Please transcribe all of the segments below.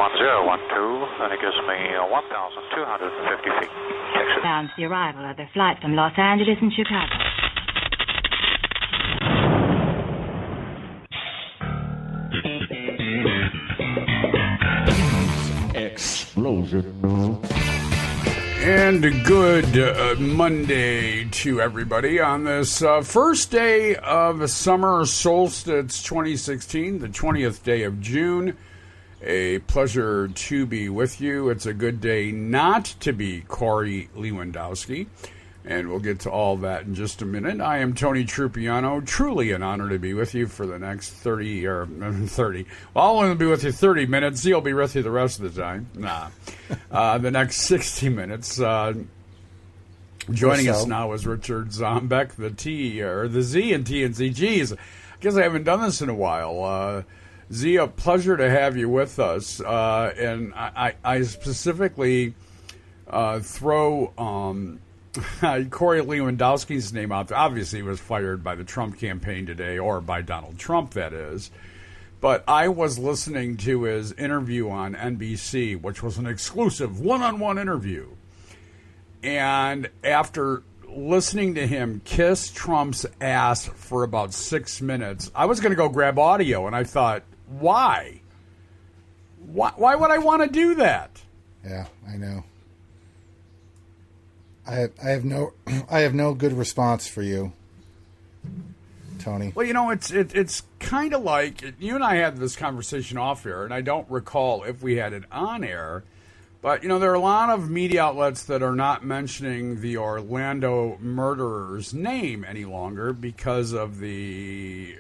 1012, and it gives me 1,250 feet. Texas. Announced the arrival of their flight from Los Angeles and Chicago. Explosion. And a good Monday to everybody on this first day of summer solstice 2016, the 20th day of June. A pleasure to be with you. It's a good day not to be Corey Lewandowski, and we'll get to all that in just a minute. I am Tony Trupiano. Truly an honor to be with you for the next 30. Well, I'll only be with you 30 minutes. He'll be with you the rest of the time. The next 60 minutes. Joining us now is Richard Zombeck, the Z in TNC. Geez, I guess I haven't done this in a while. Z, a pleasure to have you with us. And I specifically throw Corey Lewandowski's name out there. Obviously, he was fired by the Trump campaign today, or by Donald Trump, that is. But I was listening to his interview on NBC, which was an exclusive one-on-one interview. And after listening to him kiss Trump's ass for about 6 minutes, I was going to go grab audio, and I thought, why? Why would I want to do that? Yeah, I know. I have no good response for you, Tony. Well, you know, it's kind of like you and I had this conversation off air, and I don't recall if we had it on air. But, you know, there are a lot of media outlets that are not mentioning the Orlando murderer's name any longer because of the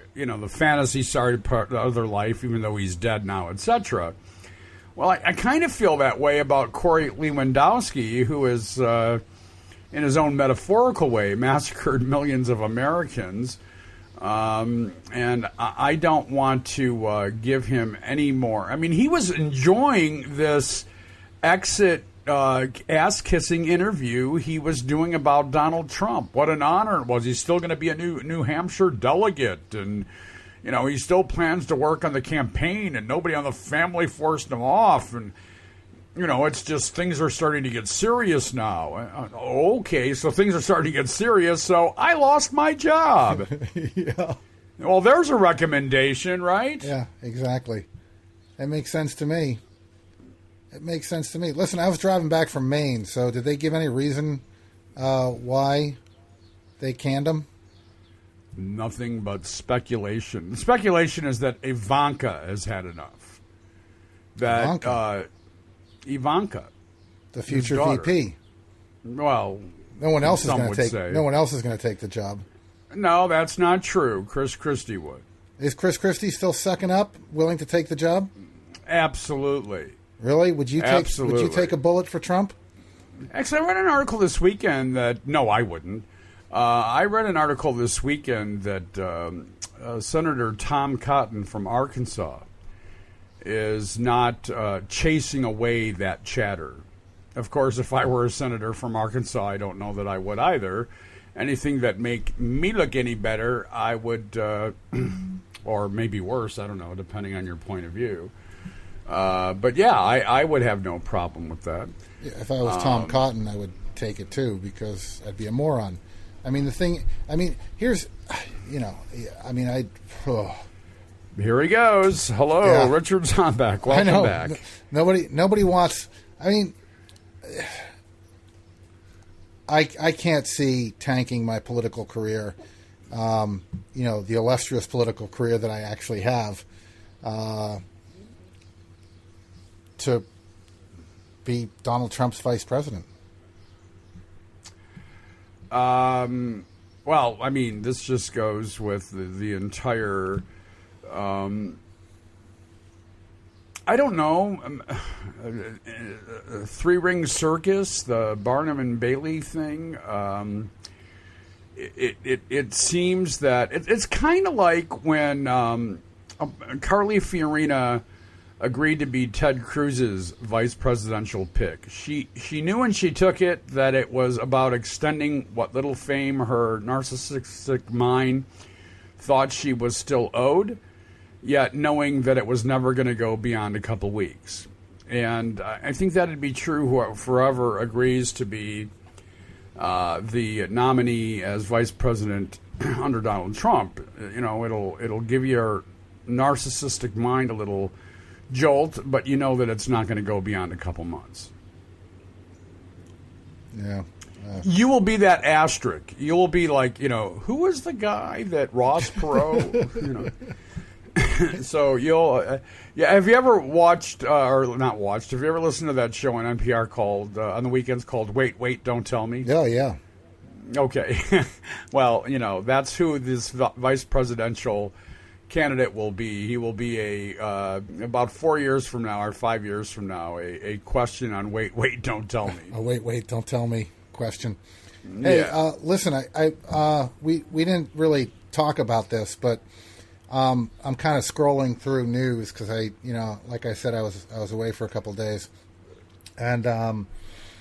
fantasy started part of their life, even though he's dead now, etc. Well, I kind of feel that way about Corey Lewandowski, who is, in his own metaphorical way, massacred millions of Americans. And I don't want to give him any more. I mean, he was enjoying this exit ass-kissing interview he was doing about Donald Trump. What an honor it was. He's still going to be a New Hampshire delegate, and you know, he still plans to work on the campaign, and nobody on the family forced him off. And you know, it's just things are starting to get serious now. Okay, so things are starting to get serious, so I lost my job. Yeah. Well, there's a recommendation, right? Yeah, exactly. That makes sense to me. It makes sense to me. Listen, I was driving back from Maine, so did they give any reason why they canned him? Nothing but speculation. The speculation is that Ivanka has had enough. That Ivanka, the future VP. Well, no one else is going to take the job. No, that's not true. Chris Christie would. Is Chris Christie still sucking up, willing to take the job? Absolutely. Really? Would you take a bullet for Trump? Actually, I read an article this weekend that no, I wouldn't. I read an article this weekend that Senator Tom Cotton from Arkansas is not chasing away that chatter. Of course, if I were a senator from Arkansas, I don't know that I would either. Anything that make me look any better, I would, or maybe worse, I don't know, depending on your point of view. But yeah, I would have no problem with that. Yeah, if I was Tom Cotton, I would take it too, because I'd be a moron. I mean, here's, Here he goes. Hello, yeah. Richard Zombeck. Welcome back. Nobody wants. I mean, I can't see tanking my political career. The illustrious political career that I actually have, to be Donald Trump's vice president. Well, I mean, this just goes with the entire. I don't know, three-ring circus, the Barnum and Bailey thing. It seems that it's kind of like when Carly Fiorina agreed to be Ted Cruz's vice presidential pick. She knew when she took it that it was about extending what little fame her narcissistic mind thought she was still owed, yet knowing that it was never going to go beyond a couple weeks. And I think that'd be true whoever agrees to be the nominee as vice president under Donald Trump. You know, it'll give your narcissistic mind a little jolt, but you know that it's not going to go beyond a couple months. Yeah. You will be that asterisk. You will be like, you know, who was the guy that Ross Perot, you know. So you'll, yeah. Have you ever watched or not watched? Have you ever listened to that show on NPR called on the weekends called "Wait, Don't Tell Me"? Oh yeah. Okay. Well, you know that's who this vice presidential candidate will be. He will be about 4 years from now or 5 years from now a question on "Wait, Don't Tell Me." Oh wait, don't tell me question. Hey, listen, we didn't really talk about this, but. I'm kind of scrolling through news because like I said, I was away for a couple of days, and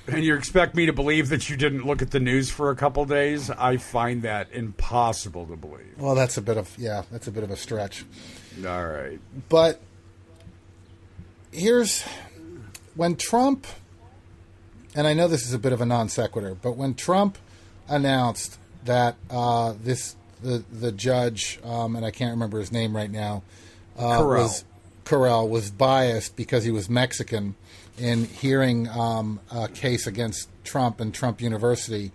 you expect me to believe that you didn't look at the news for a couple of days? I find that impossible to believe. Well, that's a bit of a stretch. All right, but here's when Trump, and I know this is a bit of a non sequitur, but when Trump announced that the judge, and I can't remember his name right now, Carell was biased because he was Mexican in hearing a case against Trump and Trump University.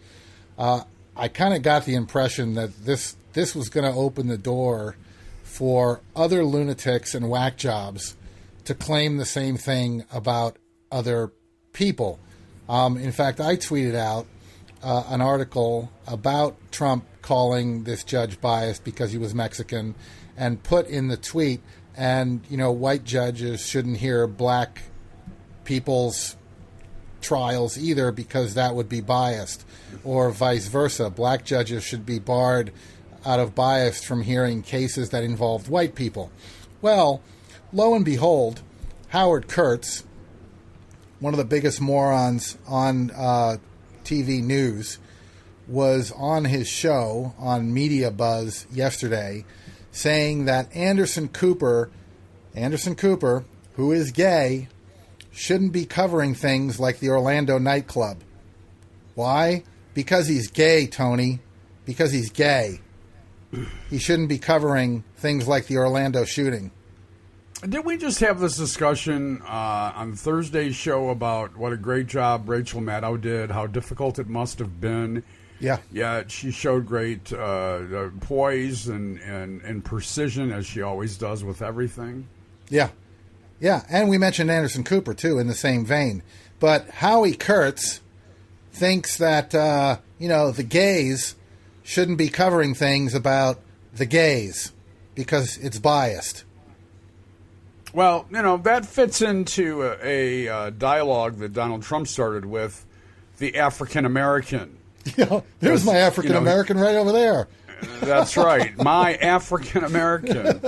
I kind of got the impression that this was going to open the door for other lunatics and whack jobs to claim the same thing about other people. In fact, I tweeted out an article about Trump calling this judge biased because he was Mexican, and put in the tweet, and white judges shouldn't hear black people's trials either because that would be biased, or vice versa. Black judges should be barred out of bias from hearing cases that involved white people. Well, lo and behold, Howard Kurtz, one of the biggest morons on TV news, was on his show on Media Buzz yesterday saying that Anderson Cooper, who is gay, shouldn't be covering things like the Orlando nightclub. Why? Because he's gay, Tony. Because he's gay. He shouldn't be covering things like the Orlando shooting. Didn't we just have this discussion on Thursday's show about what a great job Rachel Maddow did, how difficult it must have been? Yeah. Yeah, she showed great poise and precision, as she always does with everything. Yeah. Yeah, and we mentioned Anderson Cooper, too, in the same vein. But Howie Kurtz thinks that, the gays shouldn't be covering things about the gays because it's biased. Well, that fits into a dialogue that Donald Trump started with the African American. Yeah, there's my African American right over there. That's right, my African American.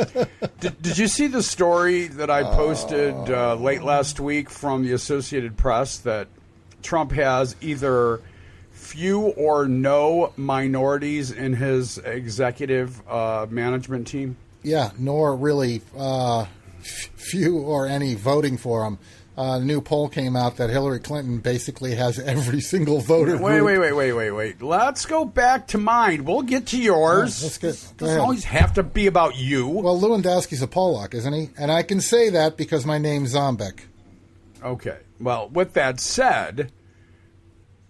Did you see the story that I posted late last week from the Associated Press that Trump has either few or no minorities in his executive management team? Yeah, nor really few or any voting for him. A new poll came out that Hillary Clinton basically has every single voter group. Wait. Let's go back to mine. We'll get to yours. Let's get. It doesn't always have to be about you. Well, Lewandowski's a Pollock, isn't he? And I can say that because my name's Zombek. Okay. Well, with that said,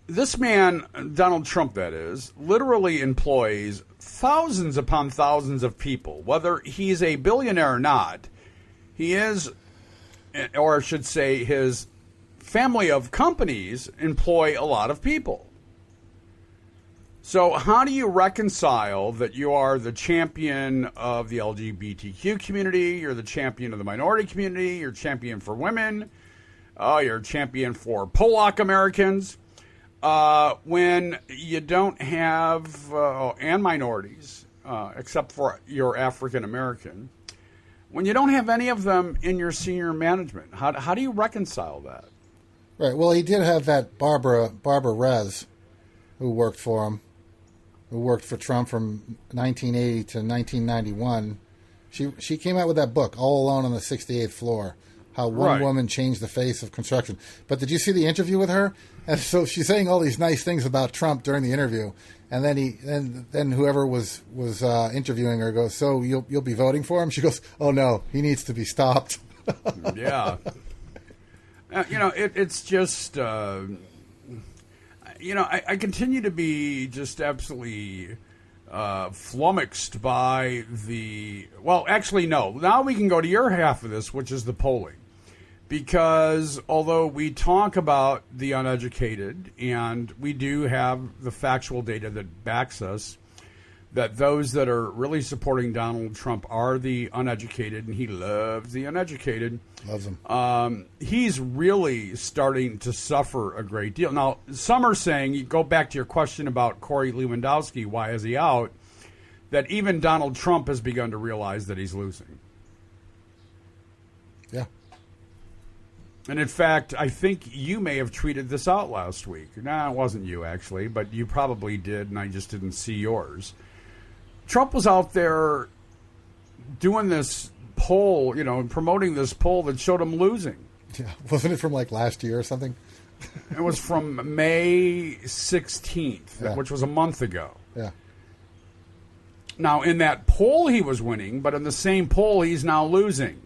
this man, Donald Trump that is, literally employs thousands upon thousands of people. Whether he's a billionaire or not, he is... or I should say his family of companies employ a lot of people. So how do you reconcile that you are the champion of the LGBTQ community, you're the champion of the minority community, you're champion for women, you're a champion for Polak Americans, when you don't have, and minorities, except for your African American, when you don't have any of them in your senior management? How do you reconcile that? Right. Well, he did have that Barbara Rez, who worked for him, who worked for Trump from 1980 to 1991. She came out with that book, All Alone on the 68th Floor, how one Right. woman changed the face of construction. But did you see the interview with her? And so she's saying all these nice things about Trump during the interview, and then whoever was interviewing her goes, "So you'll be voting for him?" She goes, "Oh no, he needs to be stopped." Yeah. It's just, I continue to be just absolutely flummoxed by well, actually, no. Now we can go to your half of this, which is the polling. Because although we talk about the uneducated, and we do have the factual data that backs us, that those that are really supporting Donald Trump are the uneducated, and he loves the uneducated. Loves him. He's really starting to suffer a great deal. Now, some are saying, you go back to your question about Corey Lewandowski, why is he out, that even Donald Trump has begun to realize that he's losing. Yeah. And in fact, I think you may have tweeted this out last week. No, it wasn't you, actually, but you probably did, and I just didn't see yours. Trump was out there doing this poll, promoting this poll that showed him losing. Yeah. Wasn't it from like last year or something? It was from May 16th, Yeah. which was a month ago. Yeah. Now, in that poll, he was winning, but in the same poll, he's now losing.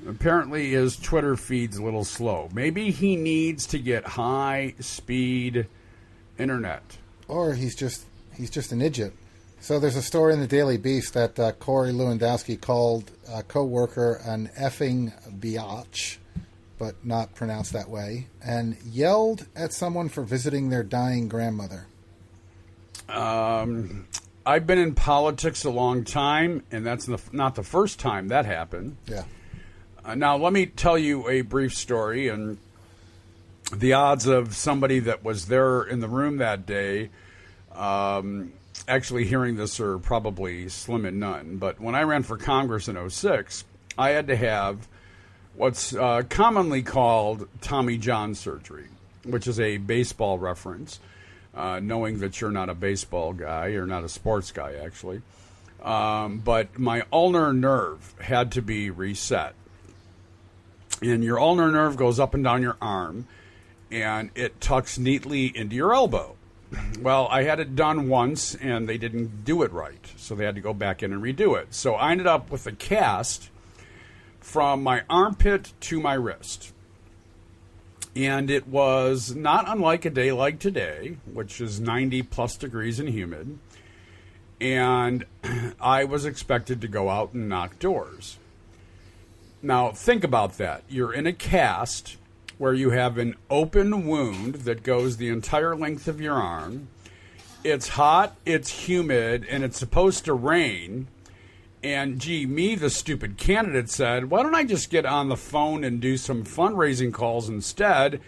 Apparently, his Twitter feed's a little slow. Maybe he needs to get high-speed internet. Or he's just an idiot. So there's a story in the Daily Beast that Corey Lewandowski called a co-worker an effing biatch, but not pronounced that way, and yelled at someone for visiting their dying grandmother. I've been in politics a long time, and that's not the first time that happened. Yeah. Now, let me tell you a brief story, and the odds of somebody that was there in the room that day actually hearing this are probably slim and none. But when I ran for Congress in 2006, I had to have what's commonly called Tommy John surgery, which is a baseball reference, knowing that you're not a baseball guy, or not a sports guy, actually. But my ulnar nerve had to be reset. And your ulnar nerve goes up and down your arm, and it tucks neatly into your elbow. Well, I had it done once, and they didn't do it right, so they had to go back in and redo it. So I ended up with a cast from my armpit to my wrist. And it was not unlike a day like today, which is 90-plus degrees and humid. And I was expected to go out and knock doors. Now, think about that. You're in a cast where you have an open wound that goes the entire length of your arm. It's hot, it's humid, and it's supposed to rain. And, gee, me, the stupid candidate, said, why don't I just get on the phone and do some fundraising calls instead,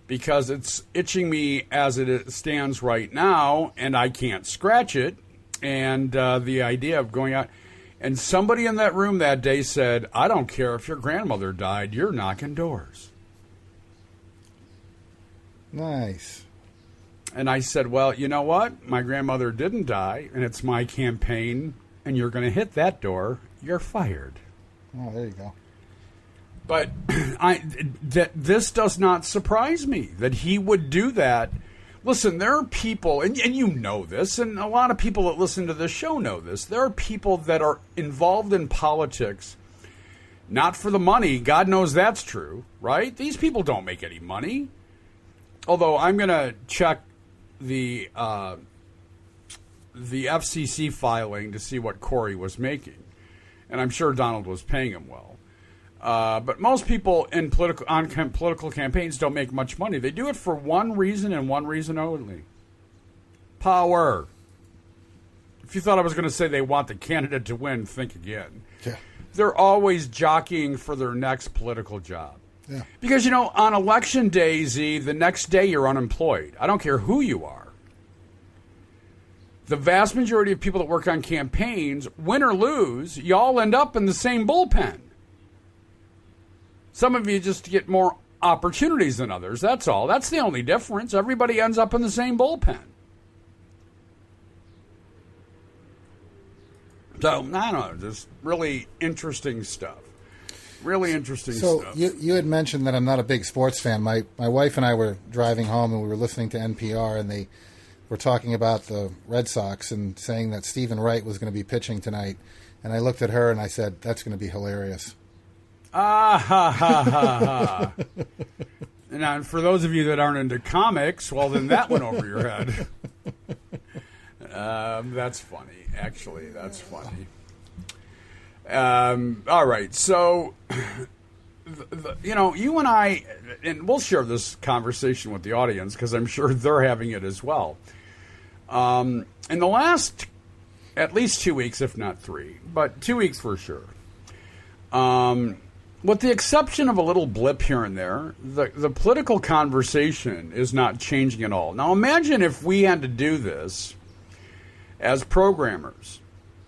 because it's itching me as it stands right now, and I can't scratch it. And the idea of going out... And somebody in that room that day said, I don't care if your grandmother died, you're knocking doors. Nice. And I said, well, you know what? My grandmother didn't die, and it's my campaign, and you're going to hit that door. You're fired. Oh, there you go. But this does not surprise me, that he would do that. Listen, there are people, and you know this, and a lot of people that listen to this show know this. There are people that are involved in politics, not for the money. God knows that's true, right? These people don't make any money. Although I'm going to check the FCC filing to see what Corey was making. And I'm sure Donald was paying him well. But most people in political campaigns don't make much money. They do it for one reason and one reason only. Power. If you thought I was going to say they want the candidate to win, think again. Yeah. They're always jockeying for their next political job. Yeah. Because, on election day, Z, the next day you're unemployed. I don't care who you are. The vast majority of people that work on campaigns, win or lose, you all end up in the same bullpen. Some of you just get more opportunities than others. That's all. That's the only difference. Everybody ends up in the same bullpen. So, I don't know. Just really interesting stuff. Really interesting So stuff. you had mentioned that I'm not a big sports fan. My wife and I were driving home and we were listening to NPR and they were talking about the Red Sox and saying that Stephen Wright was going to be pitching tonight. And I looked at her and I said, "That's going to be hilarious." Ah, ha, ha, ha, ha. And for those of you that aren't into comics, well, then that went over your head. That's funny. Actually, that's funny. All right. So, you and I, and we'll share this conversation with the audience because I'm sure they're having it as well. In the last at least 2 weeks, if not 3, but 2 weeks for sure. With the exception of a little blip here and there, the political conversation is not changing at all. Now imagine if we had to do this as programmers,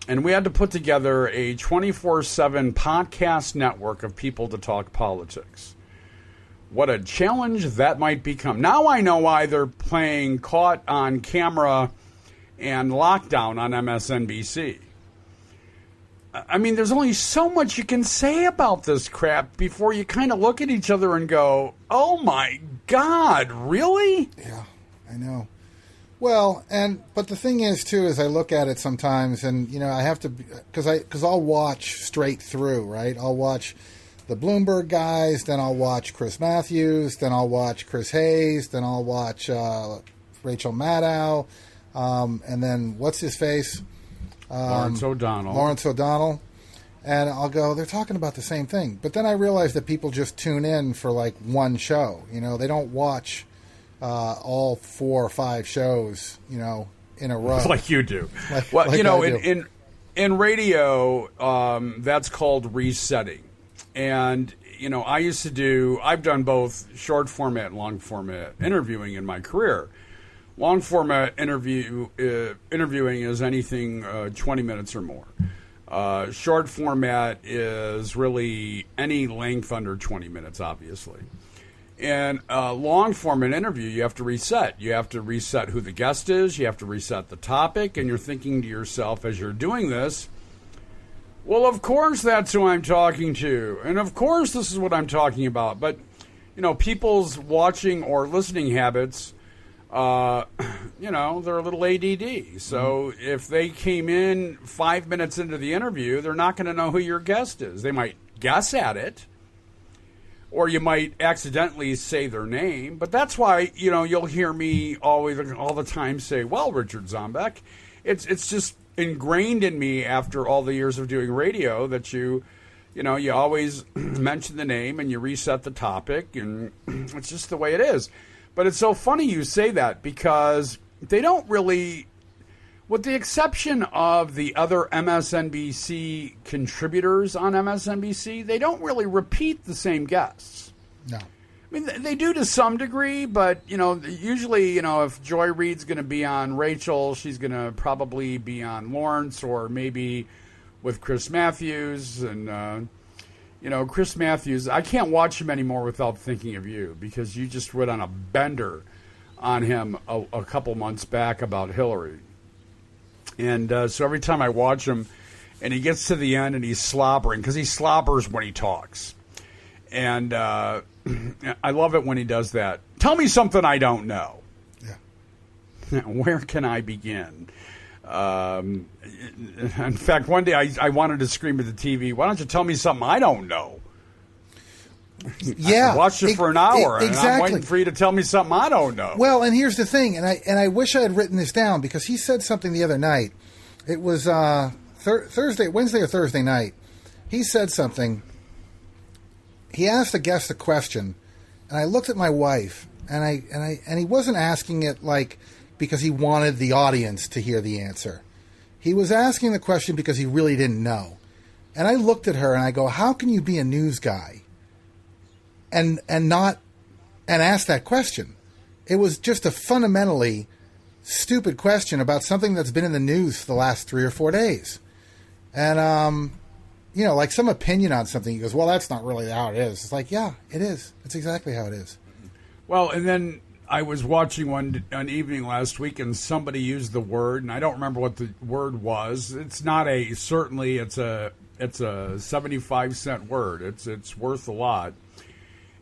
and we had to put together a 24/7 podcast network of people to talk politics. What a challenge that might become. Now I know why they're playing Caught on Camera and Lockdown on MSNBC. I mean, there's only so much you can say about this crap before you kind of look at each other and go, oh my God, really? Yeah, I know. Well, but the thing is, too, is I look at it sometimes and, I have to, because I'll watch straight through, right? I'll watch the Bloomberg guys, then I'll watch Chris Matthews, then I'll watch Chris Hayes, then I'll watch Rachel Maddow, and then what's his face? Lawrence O'Donnell. And I'll go, they're talking about the same thing. But then I realize that people just tune in for like one show. They don't watch all 4 or 5 shows, in a row. Like you do. In radio, that's called resetting. And, I've done both short format and long format interviewing in my career. Long format interviewing is anything 20 minutes or more. Short format is really any length under 20 minutes, obviously. And long format interview, you have to reset. You have to reset who the guest is. You have to reset the topic. And you're thinking to yourself as you're doing this, well, of course that's who I'm talking to. And of course this is what I'm talking about. But, people's watching or listening habits, they're a little ADD. So if they came in 5 minutes into the interview, they're not going to know who your guest is. They might guess at it, or you might accidentally say their name. But that's why, you'll hear me all the time say, well, Richard Zombeck. It's just ingrained in me after all the years of doing radio that you always mention the name and you reset the topic, and it's just the way it is. But it's so funny you say that because they don't really, with the exception of the other MSNBC contributors on MSNBC, they don't really repeat the same guests. No. I mean, they do to some degree, but, usually, if Joy Reid's going to be on Rachel, she's going to probably be on Lawrence or maybe with Chris Matthews. And, Chris Matthews, I can't watch him anymore without thinking of you because you just went on a bender on him a couple months back about Hillary. And so every time I watch him and he gets to the end and he's slobbering, because he slobbers when he talks. And I love it when he does that. Tell me something I don't know. Yeah. Where can I begin? In fact, one day I wanted to scream at the TV, why don't you tell me something I don't know? Yeah. I watched it for an hour, exactly. And I'm waiting for you to tell me something I don't know. Well, and here's the thing, and I wish I had written this down because he said something the other night. It was Wednesday or Thursday night. He said something. He asked a guest a question, and I looked at my wife, and he wasn't asking it like because he wanted the audience to hear the answer. He was asking the question because he really didn't know. And I looked at her and I go, how can you be a news guy and ask that question? It was just a fundamentally stupid question about something that's been in the news for the last 3 or 4 days. And, like some opinion on something. He goes, well, that's not really how it is. It's like, yeah, it is. It's exactly how it is. Well, and then I was watching an evening last week, and somebody used the word, and I don't remember what the word was. It's not it's It's a 75-cent word. It's worth a lot.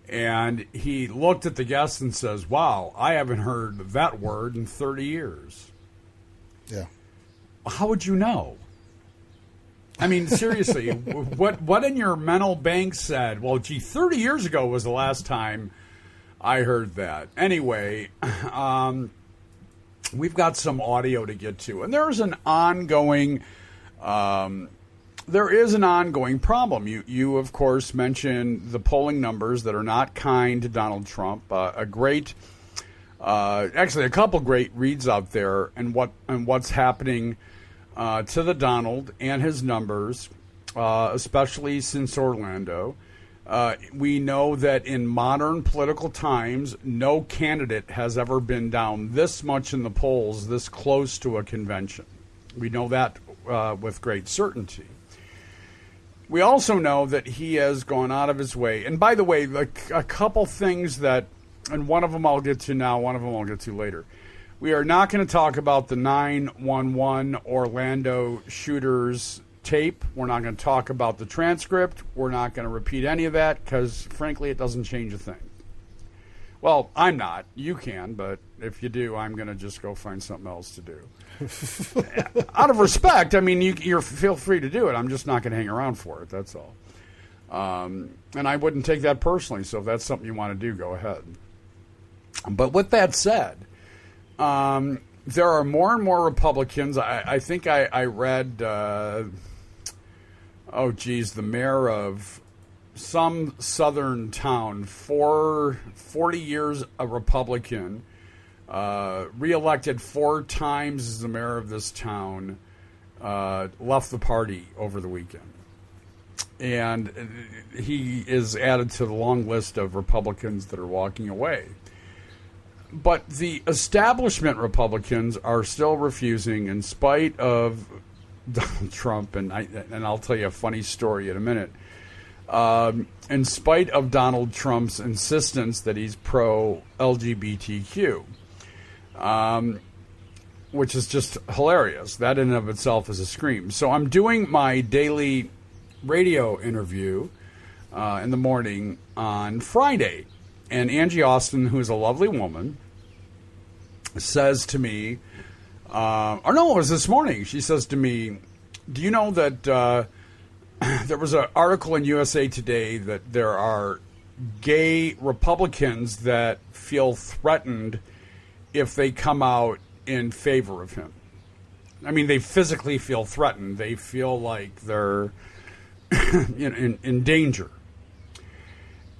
And he looked at the guest and says, "Wow, I haven't heard that word in 30 years." Yeah. How would you know? I mean, seriously, what in your mental bank said, well, gee, 30 years ago was the last time I heard that. Anyway, we've got some audio to get to. And there is an ongoing problem. You of course, mentioned the polling numbers that are not kind to Donald Trump. Actually, a couple great reads out there and what's happening to the Donald and his numbers, especially since Orlando. We know that in modern political times, no candidate has ever been down this much in the polls, this close to a convention. We know that with great certainty. We also know that he has gone out of his way. And by the way, a couple things that, and one of them I'll get to now, one of them I'll get to later. We are not going to talk about the 9/11 Orlando shooters tape. We're not going to talk about the transcript. We're not going to repeat any of that because, frankly, it doesn't change a thing. Well, I'm not. You can, but if you do, I'm going to just go find something else to do. Out of respect, I mean, you're feel free to do it. I'm just not going to hang around for it. That's all. And I wouldn't take that personally. So if that's something you want to do, go ahead. But with that said, there are more and more Republicans. I think I read, the mayor of some southern town, 40 years a Republican, reelected 4 times as the mayor of this town, left the party over the weekend. And he is added to the long list of Republicans that are walking away. But the establishment Republicans are still refusing, in spite of Donald Trump, and I'll tell you a funny story in a minute. In spite of Donald Trump's insistence that he's pro-LGBTQ, which is just hilarious. That in and of itself is a scream. So I'm doing my daily radio interview in the morning on Friday. And Angie Austin, who is a lovely woman, says to me, or no, it was this morning. She says to me, "Do you know that there was an article in USA Today that there are gay Republicans that feel threatened if they come out in favor of him? I mean, they physically feel threatened. They feel like they're in danger."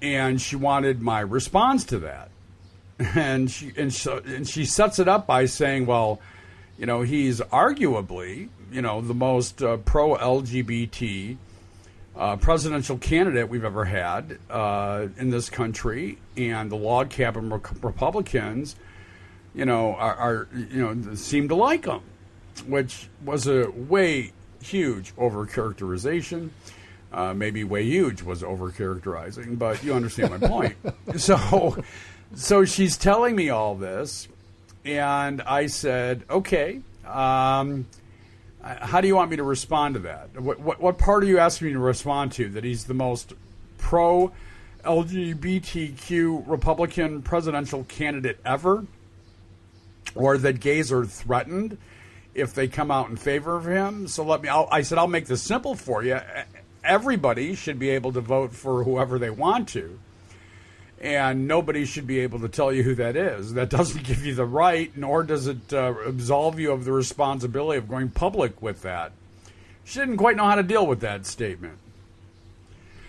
And she wanted my response to that, and she sets it up by saying, "Well, he's arguably, the most pro-LGBT presidential candidate we've ever had in this country, and the log cabin Republicans, are seem to like him," which was a way huge overcharacterization. Maybe way huge was overcharacterizing, but you understand my point. So she's telling me all this, and I said, "Okay, how do you want me to respond to that? What part are you asking me to respond to? That he's the most pro-LGBTQ Republican presidential candidate ever, or that gays are threatened if they come out in favor of him?" So I said, "I'll make this simple for you. Everybody should be able to vote for whoever they want to, and nobody should be able to tell you who that is. That doesn't give you the right, nor does it absolve you of the responsibility of going public with that." She didn't quite know how to deal with that statement.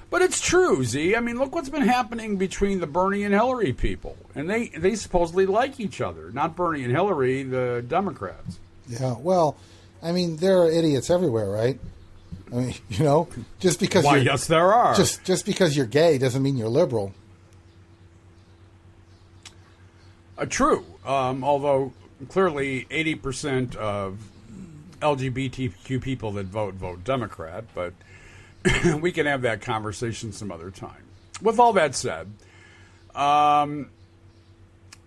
But it's true, Z. I mean, look what's been happening between the Bernie and Hillary people. And they supposedly like each other. Not Bernie and Hillary, the Democrats. Yeah, well, I mean, there are idiots everywhere, right? I mean, just because yes, there are. Just because you're gay doesn't mean you're liberal. True. Although clearly 80% of LGBTQ people that vote Democrat, but we can have that conversation some other time. With all that said,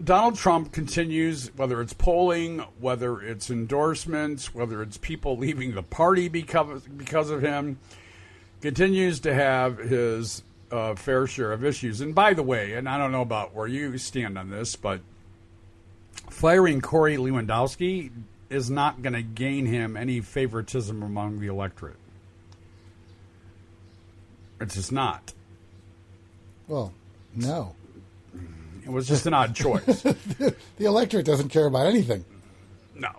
Donald Trump continues, whether it's polling, whether it's endorsements, whether it's people leaving the party because of him, continues to have his fair share of issues. And by the way, and I don't know about where you stand on this, but firing Corey Lewandowski is not going to gain him any favoritism among the electorate. It's just not. Well, no. It was just an odd choice. The electorate doesn't care about anything. No.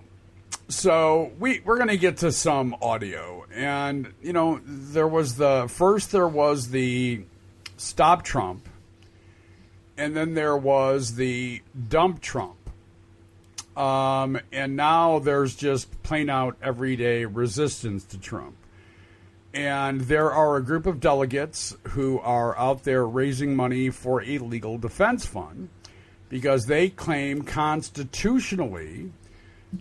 So we're going to get to some audio. And, there was the Stop Trump, and then there was the Dump Trump. And now there's just plain out everyday resistance to Trump. And there are a group of delegates who are out there raising money for a legal defense fund because they claim constitutionally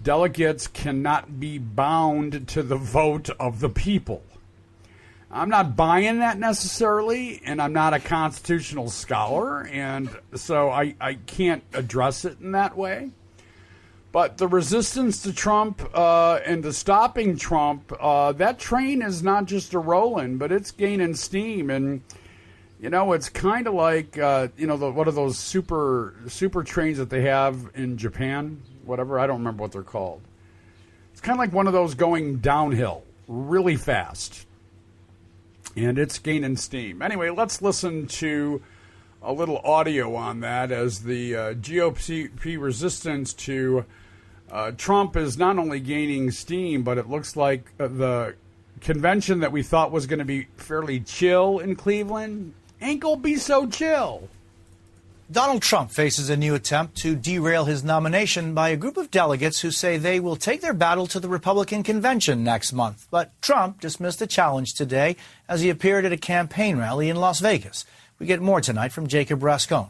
delegates cannot be bound to the vote of the people. I'm not buying that necessarily, and I'm not a constitutional scholar, and so I can't address it in that way. But the resistance to Trump and to stopping Trump, that train is not just a-rolling, but it's gaining steam. And, it's kind of like, what are those super trains that they have in Japan? Whatever, I don't remember what they're called. It's kind of like one of those going downhill really fast. And it's gaining steam. Anyway, let's listen to a little audio on that as the GOP resistance to Trump is not only gaining steam, but it looks like the convention that we thought was going to be fairly chill in Cleveland ain't going to be so chill. Donald Trump faces a new attempt to derail his nomination by a group of delegates who say they will take their battle to the Republican convention next month. But Trump dismissed the challenge today as he appeared at a campaign rally in Las Vegas. We get more tonight from Jacob Rascone.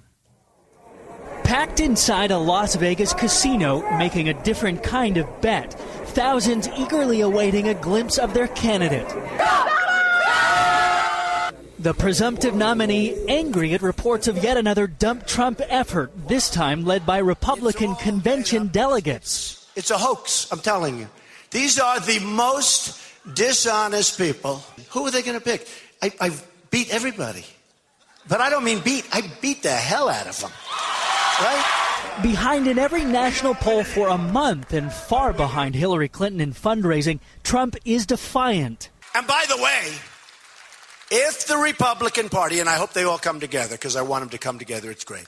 Packed inside a Las Vegas casino, making a different kind of bet. Thousands eagerly awaiting a glimpse of their candidate. The presumptive nominee angry at reports of yet another dump Trump effort, this time led by Republican convention delegates. It's a hoax, I'm telling you. These are the most dishonest people. Who are they going to pick? I beat everybody. But I don't mean beat. I beat the hell out of them. Right? Behind in every national poll for a month and far behind Hillary Clinton in fundraising, Trump is defiant. And by the way, if the Republican Party, and I hope they all come together because I want them to come together, it's great.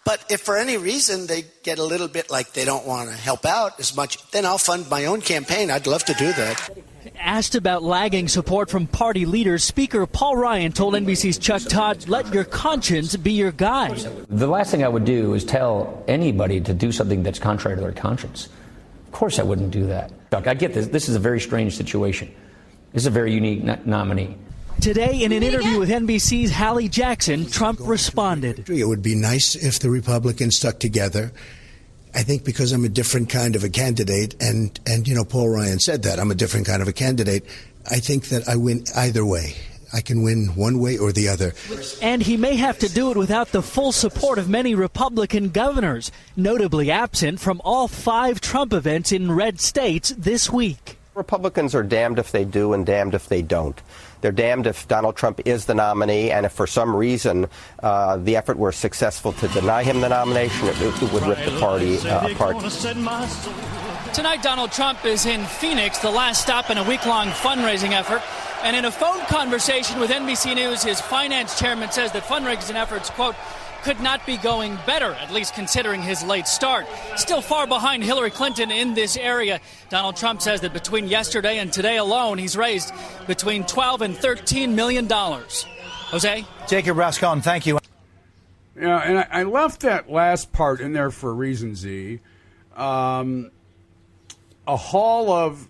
But if for any reason they get a little bit like they don't want to help out as much, then I'll fund my own campaign. I'd love to do that. Asked about lagging support from party leaders, Speaker Paul Ryan told NBC's Chuck Todd, let your conscience be your guide. The last thing I would do is tell anybody to do something that's contrary to their conscience. Of course I wouldn't do that. Chuck, I get this. This is a very strange situation. This is a very unique nominee. Today, in an interview with NBC's Hallie Jackson, Trump responded. It would be nice if the Republicans stuck together. I think because I'm a different kind of a candidate, and Paul Ryan said that, I'm a different kind of a candidate, I think that I win either way. I can win one way or the other. And he may have to do it without the full support of many Republican governors, notably absent from all 5 Trump events in red states this week. Republicans are damned if they do and damned if they don't. They're damned if Donald Trump is the nominee, and if for some reason the effort were successful to deny him the nomination, it would rip the party apart. Tonight, Donald Trump is in Phoenix, the last stop in a week-long fundraising effort. And in a phone conversation with NBC News, his finance chairman says that fundraising efforts, quote, could not be going better, at least considering his late start. Still far behind Hillary Clinton in this area. Donald Trump says that between yesterday and today alone, he's raised between $12 and $13 million. Jose? Jacob Rascone, thank you. Yeah, and I left that last part in there for a reason, Z. A haul of,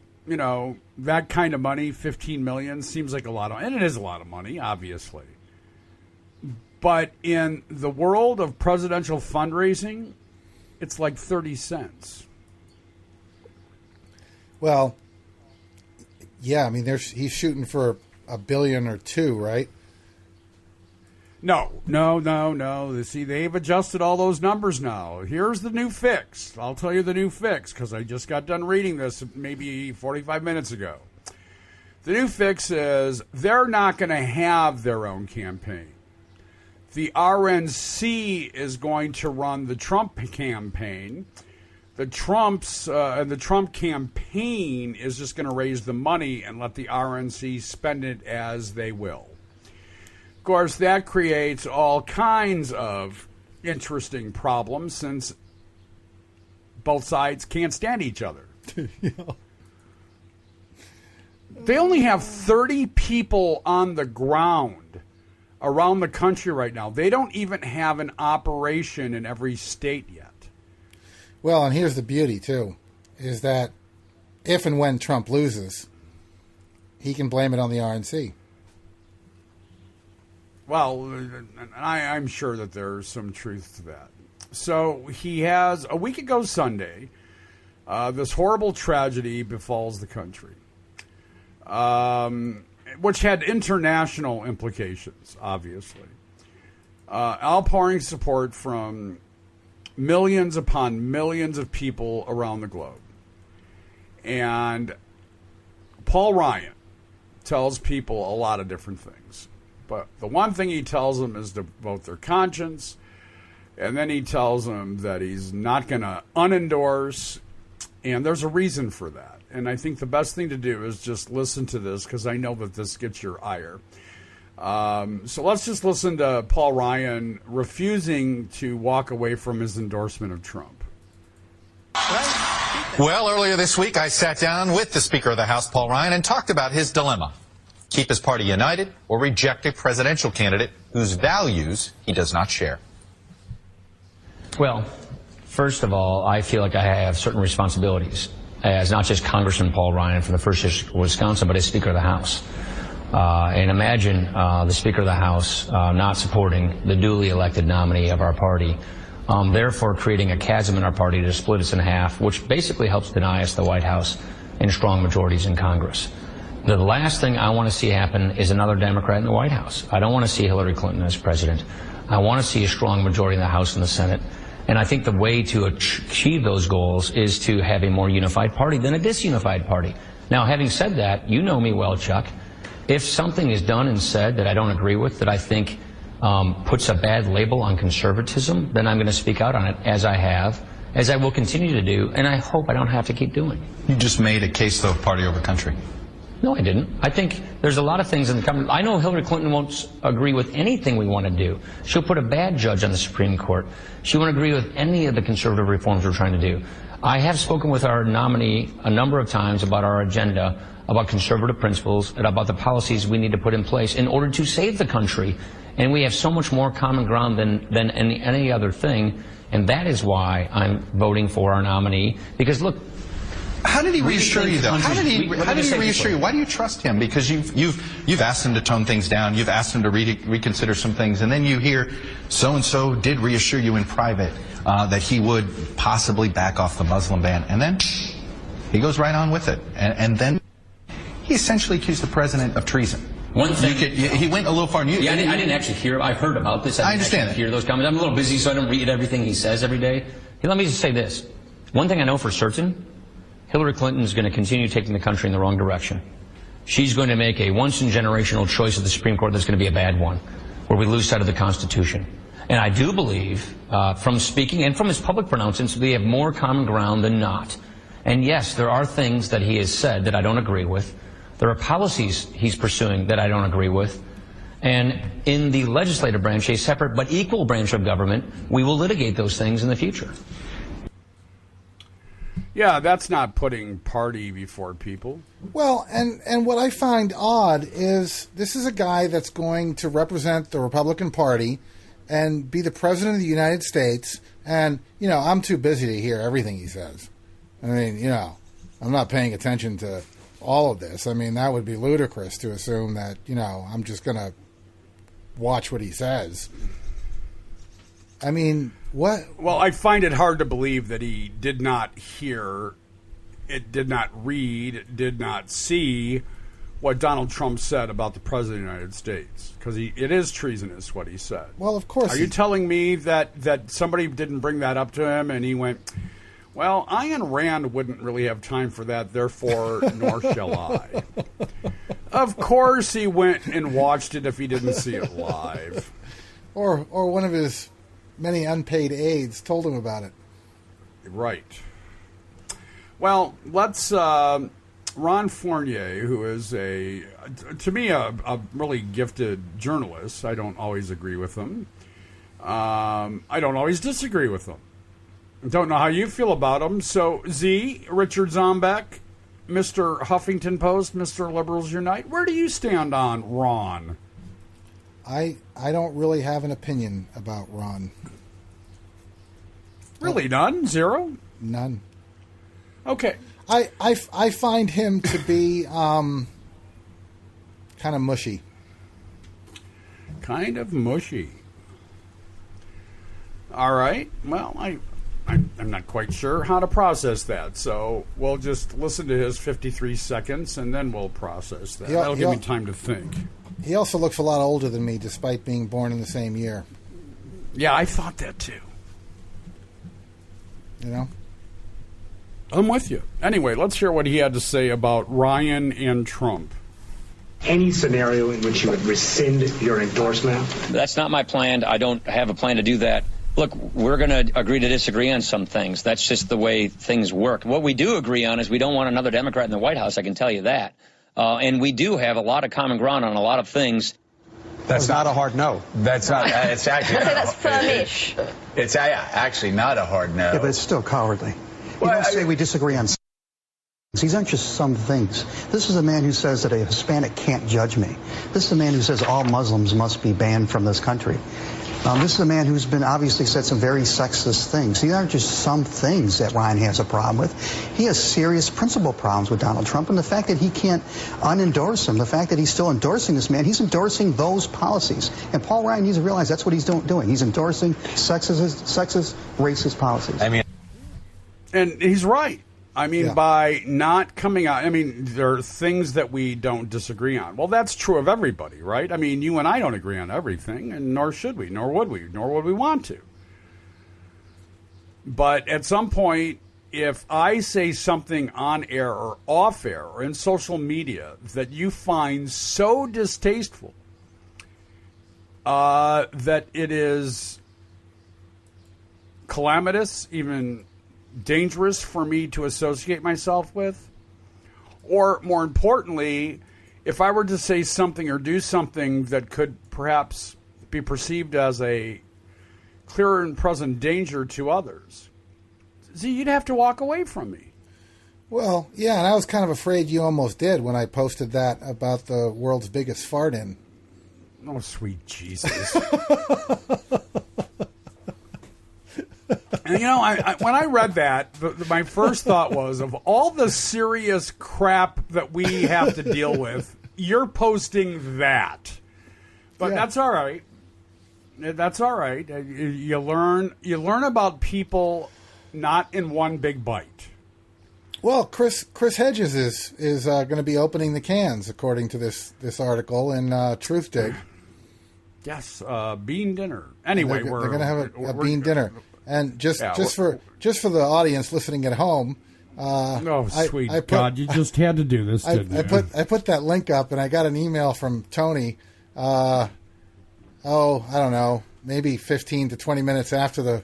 that kind of money, $15 million, seems like a lot of, and it is a lot of money, obviously. But in the world of presidential fundraising, it's like 30 cents. Well, yeah, I mean, he's shooting for $1 billion or $2 billion, right? No. See, they've adjusted all those numbers now. Here's the new fix. I'll tell you the new fix because I just got done reading this maybe 45 minutes ago. The new fix is they're not going to have their own campaign. The RNC is going to run the Trump campaign. The Trump campaign is just going to raise the money and let the RNC spend it as they will. Of course, that creates all kinds of interesting problems since both sides can't stand each other. Yeah. They only have 30 people on the ground around the country right now. They don't even have an operation in every state yet. Well, and here's the beauty, too, is that if and when Trump loses, he can blame it on the RNC. Well, I'm sure that there's some truth to that. So he has, a week ago Sunday, this horrible tragedy befalls the country, which had international implications, obviously. Outpouring support from millions upon millions of people around the globe. And Paul Ryan tells people a lot of different things. But the one thing he tells them is to vote their conscience. And then he tells them that he's not going to unendorse. And there's a reason for that. And I think the best thing to do is just listen to this, because I know that this gets your ire. So let's just listen to Paul Ryan refusing to walk away from his endorsement of Trump. Well, earlier this week, I sat down with the Speaker of the House, Paul Ryan, and talked about his dilemma. Keep his party united or reject a presidential candidate whose values he does not share. Well, first of all, I feel like I have certain responsibilities as not just Congressman Paul Ryan from the 1st District of Wisconsin, but as Speaker of the House. And imagine the Speaker of the House not supporting the duly elected nominee of our party, therefore creating a chasm in our party to split us in half, which basically helps deny us the White House and strong majorities in Congress. The last thing I want to see happen is another Democrat in the White House. I don't want to see Hillary Clinton as president. I want to see a strong majority in the House and the Senate. And I think the way to achieve those goals is to have a more unified party than a disunified party. Now, having said that, you know me well, Chuck. If something is done and said that I don't agree with, that I think puts a bad label on conservatism, then I'm going to speak out on it, as I have, as I will continue to do, and I hope I don't have to keep doing. You just made a case, though, of party over country. No, I didn't. I think there's a lot of things in the government. I know Hillary Clinton won't agree with anything we want to do. She'll put a bad judge on the Supreme Court. She won't agree with any of the conservative reforms we're trying to do. I have spoken with our nominee a number of times about our agenda, about conservative principles, and about the policies we need to put in place in order to save the country. And we have so much more common ground than any other thing. And that is why I'm voting for our nominee. Because, look, how did he reassure you, though? How did he reassure you? Why do you trust him? Because you've asked him to tone things down. You've asked him to reconsider some things. And then you hear so-and-so did reassure you in private that he would possibly back off the Muslim ban. And then he goes right on with it. And then he essentially accused the president of treason. One thing, he went a little far. Yeah, I didn't actually hear. I heard about this. I understand that. Hear those comments. I'm a little busy, so I don't read everything he says every day. Hey, let me just say this. One thing I know for certain, Hillary Clinton is going to continue taking the country in the wrong direction. She's going to make a once-in-generational choice at the Supreme Court that's going to be a bad one, where we lose sight of the Constitution. And I do believe, from speaking and from his public pronouncements, we have more common ground than not. And yes, there are things that he has said that I don't agree with. There are policies he's pursuing that I don't agree with. And in the legislative branch, a separate but equal branch of government, we will litigate those things in the future. Yeah, that's not putting party before people. Well, and what I find odd is this is a guy that's going to represent the Republican Party and be the president of the United States. And, you know, I'm too busy to hear everything he says. I mean, you know, I'm not paying attention to all of this. I mean, that would be ludicrous to assume that, you know, I'm just going to watch what he says. I mean, what? Well, I find it hard to believe that he did not hear, did not read, did not see what Donald Trump said about the President of the United States. Because it is treasonous what he said. Well, of course. Are you telling me that somebody didn't bring that up to him and he went, well, Ayn Rand wouldn't really have time for that, therefore, nor shall I. Of course he went and watched it if he didn't see it live. Or one of his many unpaid aides told him about it. Right. Well, let's... Ron Fournier, who is to me, a really gifted journalist. I don't always agree with him. I don't always disagree with him. Don't know how you feel about him. So, Z, Richard Zombeck, Mr. Huffington Post, Mr. Liberals Unite, where do you stand on Ron? I don't really have an opinion about Ron. Really, none? Zero? None. Okay. I find him to be kind of mushy. Kind of mushy. All right. Well, I'm not quite sure how to process that, so we'll just listen to his 53 seconds, and then we'll process that. That'll give me time to think. He also looks a lot older than me, despite being born in the same year. Yeah, I thought that too. You know? I'm with you. Anyway, let's hear what he had to say about Ryan and Trump. Any scenario in which you would rescind your endorsement? That's not my plan. I don't have a plan to do that. Look, we're going to agree to disagree on some things. That's just the way things work. What we do agree on is we don't want another Democrat in the White House, I can tell you that. And we do have a lot of common ground on a lot of things. That's not a hard no. That's not. It's actually. I'd say that's firmish. It's actually not a hard no. Yeah, but it's still cowardly. You don't say we disagree on things. These aren't just some things. This is a man who says that a Hispanic can't judge me. This is a man who says all Muslims must be banned from this country. This is a man who's been obviously said some very sexist things. These aren't just some things that Ryan has a problem with. He has serious principle problems with Donald Trump, and the fact that he can't unendorse him, the fact that he's still endorsing this man, he's endorsing those policies. And Paul Ryan needs to realize that's what he's doing. He's endorsing sexist, racist policies. I mean, and he's right. I mean, by not coming out, I mean, there are things that we don't disagree on. Well, that's true of everybody, right? I mean, you and I don't agree on everything, and nor should we, nor would we want to. But at some point, if I say something on air or off air or in social media that you find so distasteful that it is calamitous, even dangerous for me to associate myself with, or more importantly, if I were to say something or do something that could perhaps be perceived as a clear and present danger to others, see, you'd have to walk away from me. Well, yeah, and I was kind of afraid you almost did when I posted that about the world's biggest fart in. Oh, sweet Jesus. And, you know, when I read that, my first thought was, of all the serious crap that we have to deal with, you're posting that. But that's all right. That's all right. You learn about people not in one big bite. Well, Chris Hedges is going to be opening the cans, according to this article in Truthdig. Yes, bean dinner. Anyway, they're going to have a bean dinner. And just for the audience listening at home, sweet God, you just had to do this, didn't you? I put that link up, and I got an email from Tony. I don't know, maybe 15 to 20 minutes after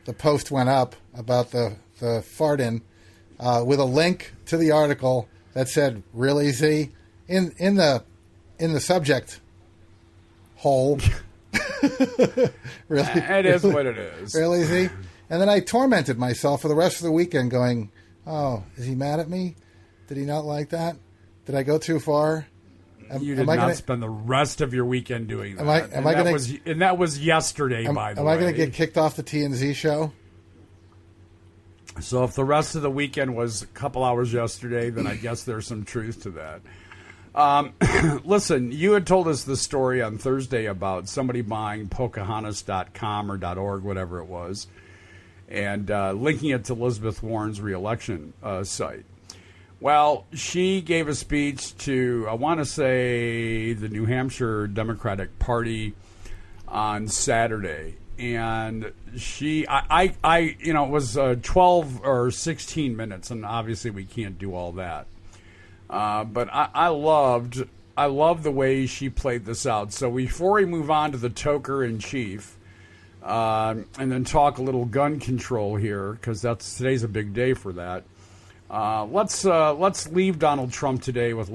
the post went up about the fart in, with a link to the article that said, "Really, Z?" in the subject hole. Really? It is what it is. Really, Z? And then I tormented myself for the rest of the weekend going, oh, is he mad at me? Did he not like that? Did I go too far? You did not spend the rest of your weekend doing that. And that was yesterday, by the way. Am I going to get kicked off the T&Z show? So if the rest of the weekend was a couple hours yesterday, then I guess there's some truth to that. Listen, you had told us the story on Thursday about somebody buying Pocahontas.com or .org, whatever it was, and linking it to Elizabeth Warren's reelection site. Well, she gave a speech to, I want to say, the New Hampshire Democratic Party on Saturday. And it was 12 or 16 minutes, and obviously we can't do all that. But I loved I love the way she played this out. So before we move on to the toker in chief, and then talk a little gun control here, because today's a big day for that. Let's leave Donald Trump today with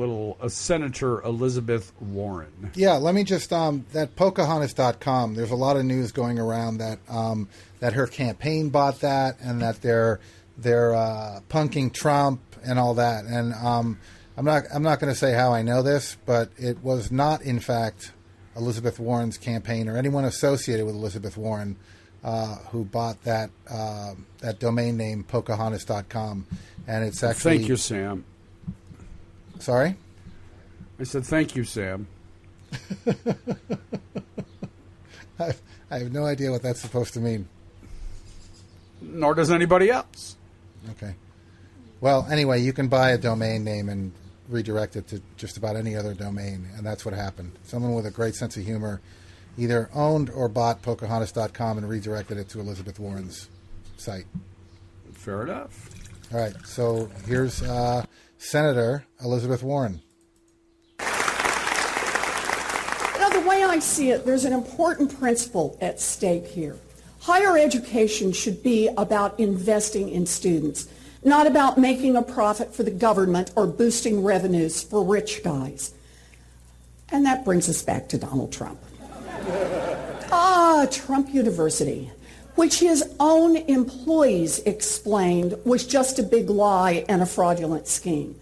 Senator Elizabeth Warren. Yeah, let me just that Pocahontas.com. There's a lot of news going around that that her campaign bought that, and that they're punking Trump and all that. And I'm not going to say how I know this, but it was not in fact Elizabeth Warren's campaign or anyone associated with Elizabeth Warren who bought that domain name Pocahontas.com. And it's actually... Thank you, Sam. Sorry? I said thank you, Sam. I have no idea what that's supposed to mean. Nor does anybody else. Okay. Well, anyway, you can buy a domain name and redirect it to just about any other domain, and that's what happened. Someone with a great sense of humor either owned or bought Pocahontas.com and redirected it to Elizabeth Warren's site. Fair enough. All right, so here's Senator Elizabeth Warren. The way I see it, there's an important principle at stake here. Higher education should be about investing in students, not about making a profit for the government or boosting revenues for rich guys. And that brings us back to Donald Trump. Trump University, which his own employees explained was just a big lie and a fraudulent scheme.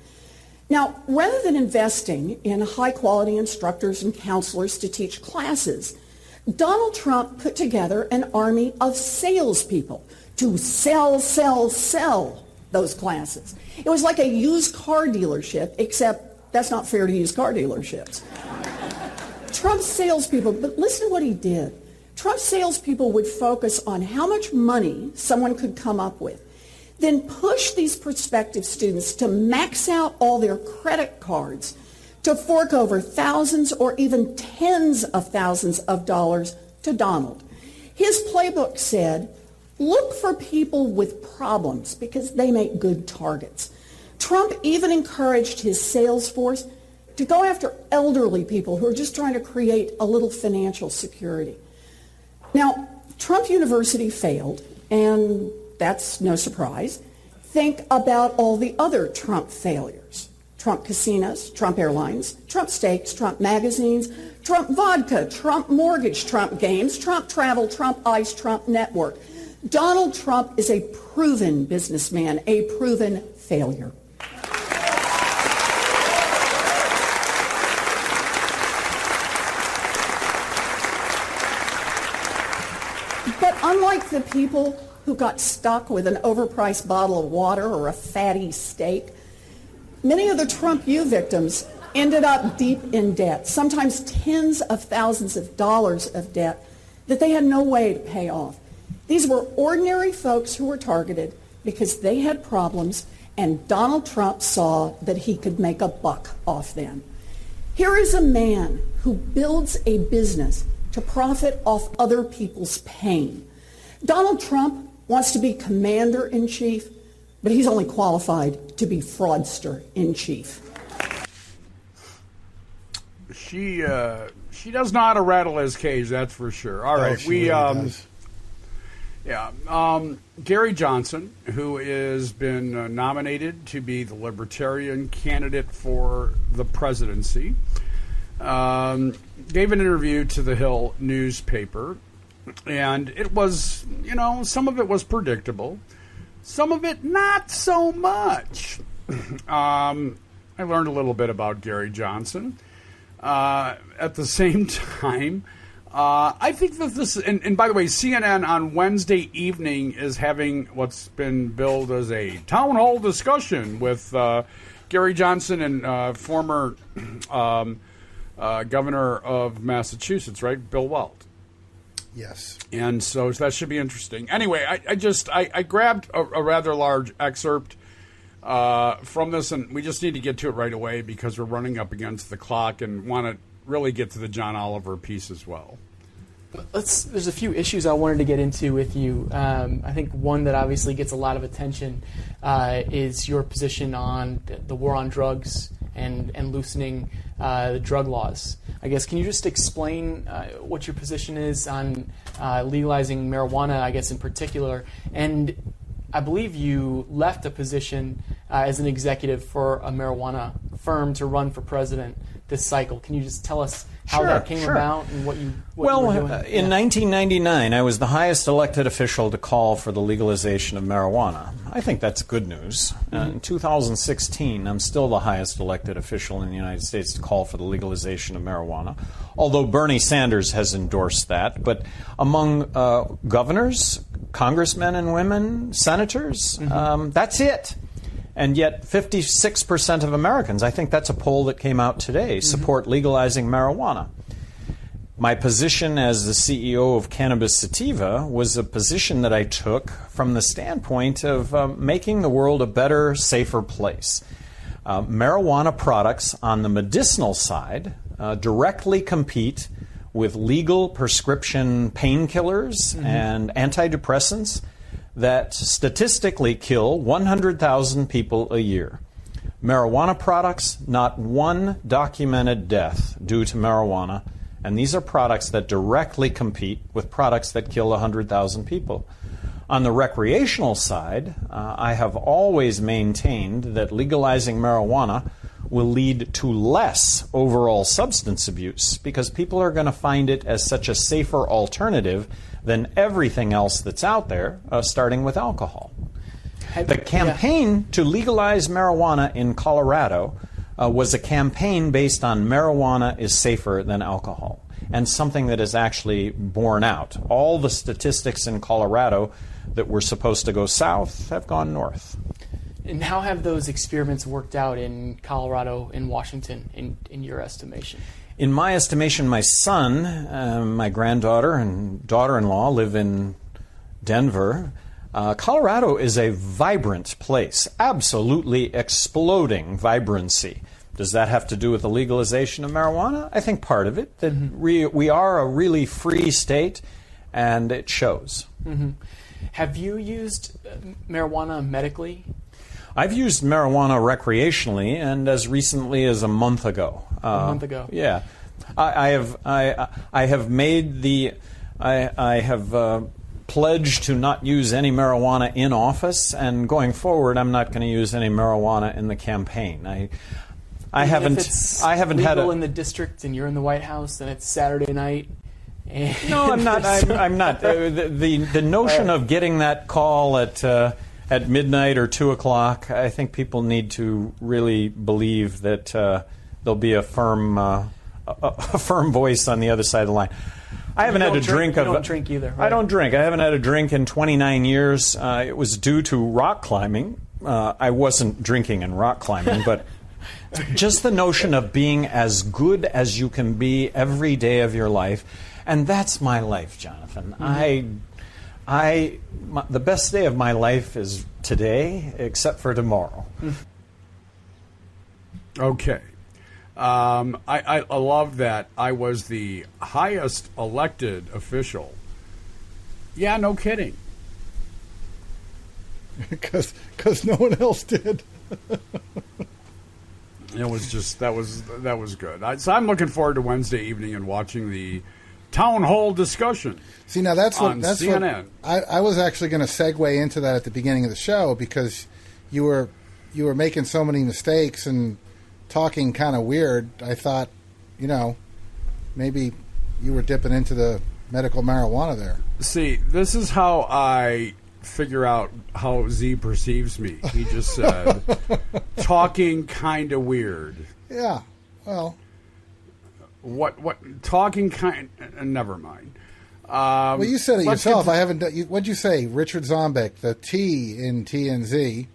Now, rather than investing in high-quality instructors and counselors to teach classes, Donald Trump put together an army of salespeople to sell those classes. It was like a used car dealership, except that's not fair to used car dealerships. Trump's salespeople, but listen to what he did. Trump's salespeople would focus on how much money someone could come up with, then push these prospective students to max out all their credit cards, to fork over thousands or even tens of thousands of dollars to Donald. His playbook said, look for people with problems because they make good targets. Trump even encouraged his sales force to go after elderly people who are just trying to create a little financial security. Now, Trump University failed, and that's no surprise. Think about all the other Trump failures. Trump casinos, Trump airlines, Trump steaks, Trump magazines, Trump vodka, Trump mortgage, Trump games, Trump travel, Trump ice, Trump network. Donald Trump is a proven businessman, a proven failure. But unlike the people who got stuck with an overpriced bottle of water or a fatty steak, many of the Trump U victims ended up deep in debt, sometimes tens of thousands of dollars of debt that they had no way to pay off. These were ordinary folks who were targeted because they had problems, and Donald Trump saw that he could make a buck off them. Here is a man who builds a business to profit off other people's pain. Donald Trump wants to be commander-in-chief, but he's only qualified to be fraudster-in-chief. She does know how to rattle his cage, that's for sure. All right, Gary Johnson, who has been nominated to be the Libertarian candidate for the presidency, gave an interview to the Hill newspaper, and it was, some of it was predictable, some of it not so much. I learned a little bit about Gary Johnson. At the same time, I think that this, and by the way, CNN on Wednesday evening is having what's been billed as a town hall discussion with Gary Johnson and former governor of Massachusetts, right? Bill Weld. Yes. And so that should be interesting. Anyway, I grabbed a rather large excerpt from this, and we just need to get to it right away because we're running up against the clock and want to really get to the John Oliver piece as well. There's a few issues I wanted to get into with you. I think one that obviously gets a lot of attention is your position on the war on drugs and loosening the drug laws. I guess, can you just explain what your position is on legalizing marijuana, I guess, in particular? And I believe you left a position as an executive for a marijuana firm to run for president this cycle. Can you just tell us how that came about and what you were doing? In 1999, I was the highest elected official to call for the legalization of marijuana. I think that's good news. In 2016, I'm still the highest elected official in the United States to call for the legalization of marijuana, although Bernie Sanders has endorsed that. But among governors, congressmen and women, senators, that's it. And yet 56% of Americans, I think that's a poll that came out today, support legalizing marijuana. My position as the CEO of Cannabis Sativa was a position that I took from the standpoint of making the world a better, safer place. Marijuana products on the medicinal side directly compete with legal prescription painkillers and antidepressants that statistically kill 100,000 people a year. Marijuana products, not one documented death due to marijuana, and these are products that directly compete with products that kill 100,000 people. On the recreational side, I have always maintained that legalizing marijuana will lead to less overall substance abuse because people are going to find it as such a safer alternative than everything else that's out there, starting with alcohol. The campaign to legalize marijuana in Colorado was a campaign based on marijuana is safer than alcohol, and something that is actually borne out. All the statistics in Colorado that were supposed to go south have gone north. And how have those experiments worked out in Colorado and Washington, in your estimation? In my estimation, my son, my granddaughter, and daughter-in-law live in Denver. Colorado is a vibrant place, absolutely exploding vibrancy. Does that have to do with the legalization of marijuana? I think part of it. That we are a really free state, and it shows. Have you used marijuana medically? I've used marijuana recreationally, and as recently as a month ago. Yeah, I have made the I have pledged to not use any marijuana in office, and going forward, I'm not going to use any marijuana in the campaign. I haven't had in the district, and you're in the White House, and it's Saturday night. No, I'm not. I'm not. The notion of getting that call at midnight or 2 o'clock, I think people need to really believe that there'll be a firm voice on the other side of the line. I haven't had a drink. You don't drink either, right? I don't drink. I haven't had a drink in 29 years. It was due to rock climbing. I wasn't drinking and rock climbing, but just the notion of being as good as you can be every day of your life, and that's my life, Jonathan. The best day of my life is today, except for tomorrow. Okay. I love that I was the highest elected official. Yeah, no kidding. Because no one else did. It was just that was good. So I'm looking forward to Wednesday evening and watching the town hall discussion. See, now that's CNN. What I was actually going to segue into that at the beginning of the show, because you were making so many mistakes and talking kind of weird. I thought, maybe you were dipping into the medical marijuana there. See, this is how I figure out how Z perceives me. He just said, talking kind of weird. Yeah, well... What talking kind? Never mind. Well, you said it yourself. I haven't. What'd you say, Richard Zombek? The T in TNZ.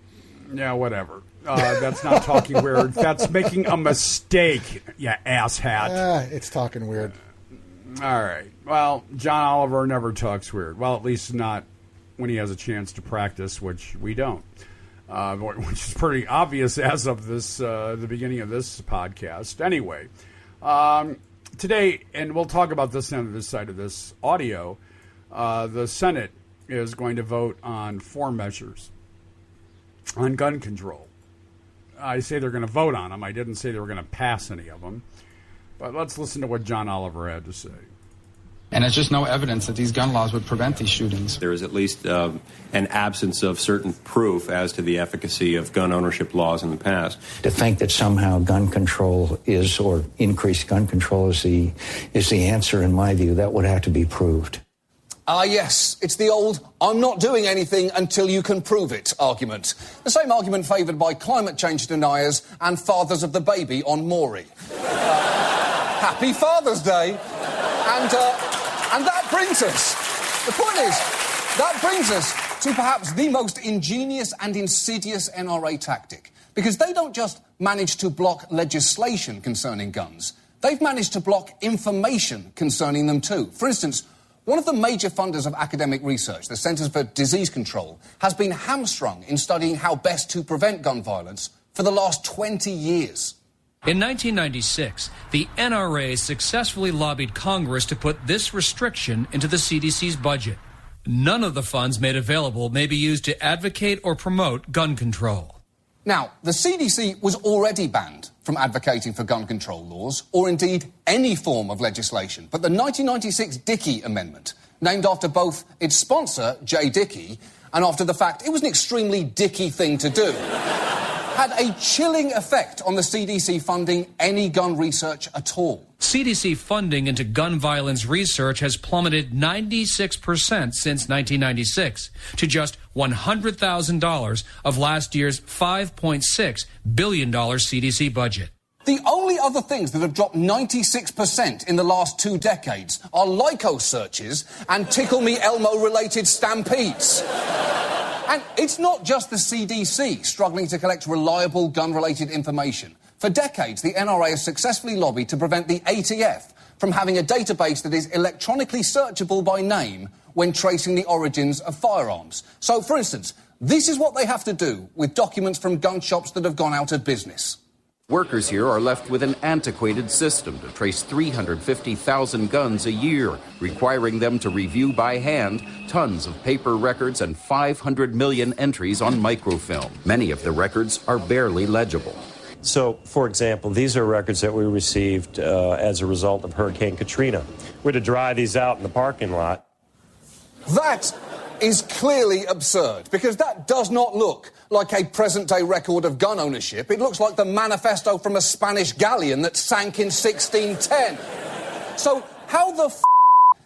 Yeah, whatever. That's not talking weird. That's making a mistake. You asshat. It's talking weird. All right. Well, John Oliver never talks weird. Well, at least not when he has a chance to practice, which we don't. Which is pretty obvious as of this the beginning of this podcast. Anyway. Today, and we'll talk about this on this side of this audio, the Senate is going to vote on 4 measures on gun control. I say they're going to vote on them. I didn't say they were going to pass any of them. But let's listen to what John Oliver had to say. And there's just no evidence that these gun laws would prevent these shootings. There is at least an absence of certain proof as to the efficacy of gun ownership laws in the past. To think that somehow gun control is, or increased gun control is the answer, in my view, that would have to be proved. Yes, it's the old "I'm not doing anything until you can prove it" argument. The same argument favoured by climate change deniers and fathers of the baby on Maury. Happy Father's Day. And that brings us, the point is, that brings us to perhaps the most ingenious and insidious NRA tactic. Because they don't just manage to block legislation concerning guns, they've managed to block information concerning them too. For instance, one of the major funders of academic research, the Centers for Disease Control, has been hamstrung in studying how best to prevent gun violence for the last 20 years. In 1996, the NRA successfully lobbied Congress to put this restriction into the CDC's budget. None of the funds made available may be used to advocate or promote gun control. Now, the CDC was already banned from advocating for gun control laws, or indeed any form of legislation. But the 1996 Dickey Amendment, named after both its sponsor, J. Dickey, and after the fact it was an extremely Dickey thing to do, had a chilling effect on the CDC funding any gun research at all. CDC funding into gun violence research has plummeted 96% since 1996 to just $100,000 of last year's $5.6 billion CDC budget. The only other things that have dropped 96% in the last 2 decades are Lycos searches and Tickle Me Elmo-related stampedes. And it's not just the CDC struggling to collect reliable gun-related information. For decades, the NRA has successfully lobbied to prevent the ATF from having a database that is electronically searchable by name when tracing the origins of firearms. So, for instance, this is what they have to do with documents from gun shops that have gone out of business. Workers here are left with an antiquated system to trace 350,000 guns a year, requiring them to review by hand tons of paper records and 500 million entries on microfilm. Many of the records are barely legible. So, for example, these are records that we received as a result of Hurricane Katrina. We're to dry these out in the parking lot. That is clearly absurd, because that does not look like a present-day record of gun ownership. It looks like the manifesto from a Spanish galleon that sank in 1610. So how the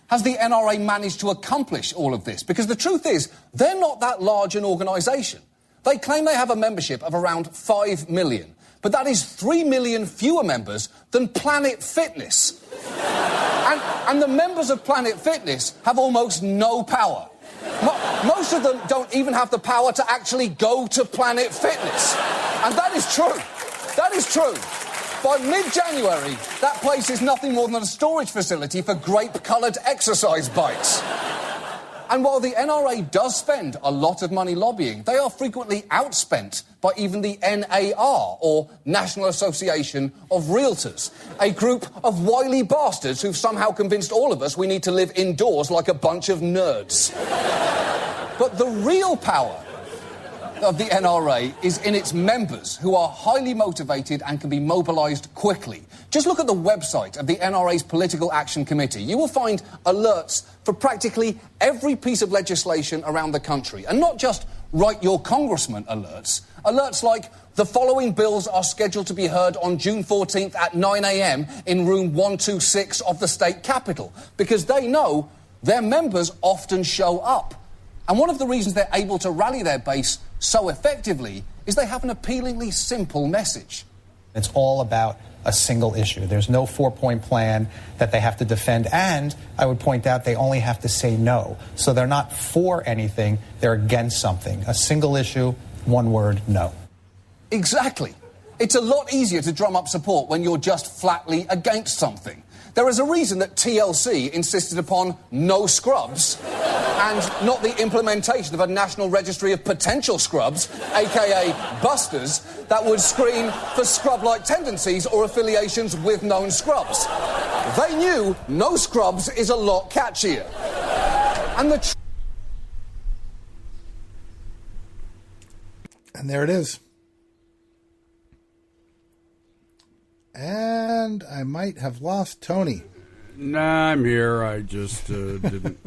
has the NRA managed to accomplish all of this? Because the truth is, they're not that large an organisation. They claim they have a membership of around 5 million, but that is 3 million fewer members than Planet Fitness. And the members of Planet Fitness have almost no power. Most of them don't even have the power to actually go to Planet Fitness. And that is true. That is true. By mid-January, that place is nothing more than a storage facility for grape-coloured exercise bikes. And while the NRA does spend a lot of money lobbying, they are frequently outspent by even the NAR, or National Association of Realtors, a group of wily bastards who've somehow convinced all of us we need to live indoors like a bunch of nerds. But the real power of the NRA is in its members, who are highly motivated and can be mobilised quickly. Just look at the website of the NRA's Political Action Committee. You will find alerts for practically every piece of legislation around the country. And not just write your congressman alerts. Alerts like, the following bills are scheduled to be heard on June 14th at 9 a.m. in room 126 of the state capitol. Because they know their members often show up. And one of the reasons they're able to rally their base so effectively is they have an appealingly simple message. It's all about a single issue. There's no 4-point plan that they have to defend, and I would point out they only have to say no. So they're not for anything, they're against something. A single issue, one word, no. Exactly. It's a lot easier to drum up support when you're just flatly against something. There is a reason that TLC insisted upon no scrubs and not the implementation of a national registry of potential scrubs, a.k.a. busters, that would screen for scrub-like tendencies or affiliations with known scrubs. They knew no scrubs is a lot catchier. And there it is. And I might have lost Tony. Nah, I'm here. I just didn't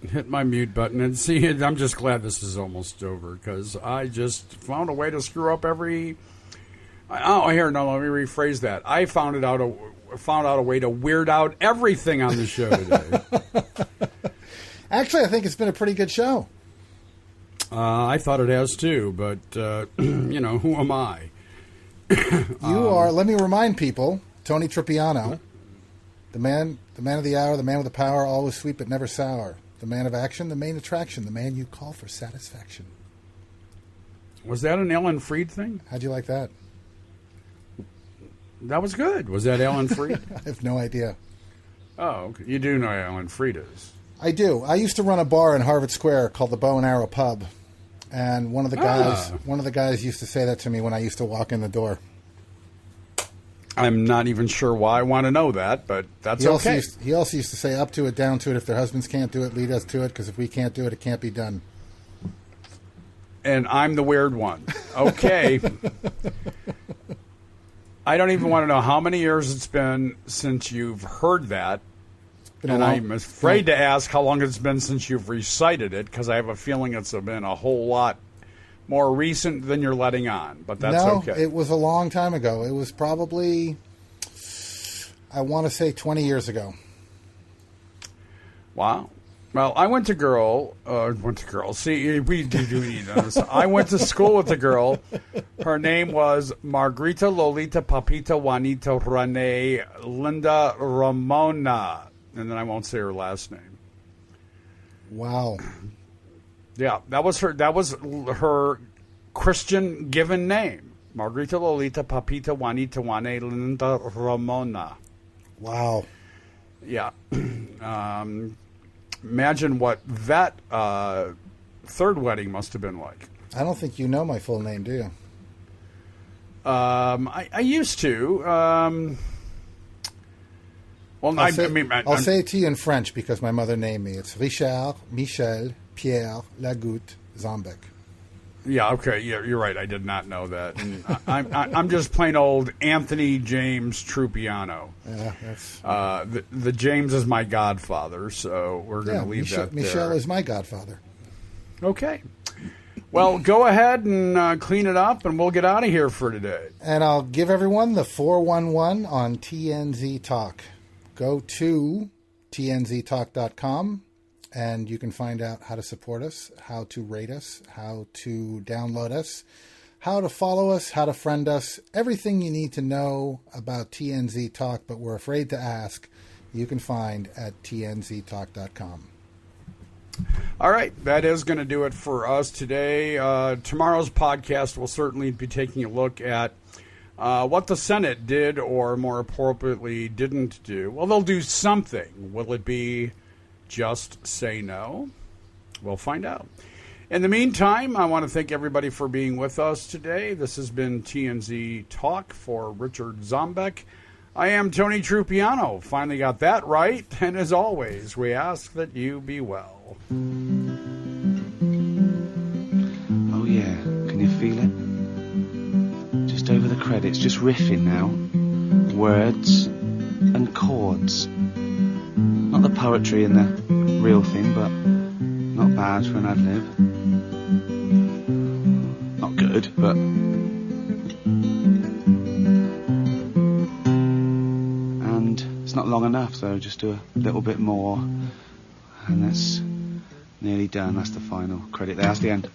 hit my mute button. And see, I'm just glad this is almost over because I just found a way to screw up every... Oh, here, no, let me rephrase that. I found out a way to weird out everything on the show today. Actually, I think it's been a pretty good show. I thought it has too, but, who am I? You are, let me remind people, Tony Tripiano, the man of the hour, the man with the power, always sweet but never sour, the man of action, the main attraction, the man you call for satisfaction. Was that an Ellen Freed thing? How'd you like that? That was good. Was that Ellen Freed? I have no idea. Oh, you do know who Ellen Freed is. I do. I used to run a bar in Harvard Square called the Bow and Arrow Pub, and one of the guys used to say that to me when I used to walk in the door. I'm not even sure why I want to know that, but that's okay. He also used to say up to it, down to it. If their husbands can't do it, lead us to it, because if we can't do it, it can't be done. And I'm the weird one. Okay. I don't even want to know how many years it's been since you've heard that. And I'm afraid to ask how long it's been since you've recited it, because I have a feeling it's been a whole lot more recent than you're letting on. But that's okay. No, it was a long time ago. It was probably, I want to say 20 years ago. Wow. Well, I went to See, we do need this. I went to school with a girl. Her name was Margarita Lolita Papita Juanita Rene Linda Ramona. And then I won't say her last name. Wow. Yeah, that was her Christian given name. Margarita Lolita Papita Juanita Juane Linda Ramona. Wow. Yeah. Imagine what that third wedding must have been like. I don't think you know my full name, do you? I used to. I'll say it to you in French because my mother named me. It's Richard Michel Pierre Lagoutte Zombec. Yeah, okay, yeah, you're right. I did not know that. And I'm just plain old Anthony James Trupiano. Yeah, that's the James is my godfather, so we're going to leave that there. Michel is my godfather. Okay. Well, go ahead and clean it up, and we'll get out of here for today. And I'll give everyone the 411 on TNZ Talk. Go to tnztalk.com, and you can find out how to support us, how to rate us, how to download us, how to follow us, how to friend us, everything you need to know about TNZ Talk, but we're afraid to ask, you can find at tnztalk.com. All right, that is going to do it for us today. Tomorrow's podcast will certainly be taking a look at what the Senate did, or more appropriately, didn't do. Well, they'll do something. Will it be just say no? We'll find out. In the meantime, I want to thank everybody for being with us today. This has been TNZ Talk for Richard Zombec. I am Tony Trupiano. Finally got that right. And as always, we ask that you be well. Oh, yeah. Can you feel it? Just over the credits, just riffing now. Words and chords. Not the poetry and the real thing, but not bad for an ad-lib. Not good, but... And it's not long enough, so just do a little bit more. And that's nearly done. That's the final credit there. That's the end.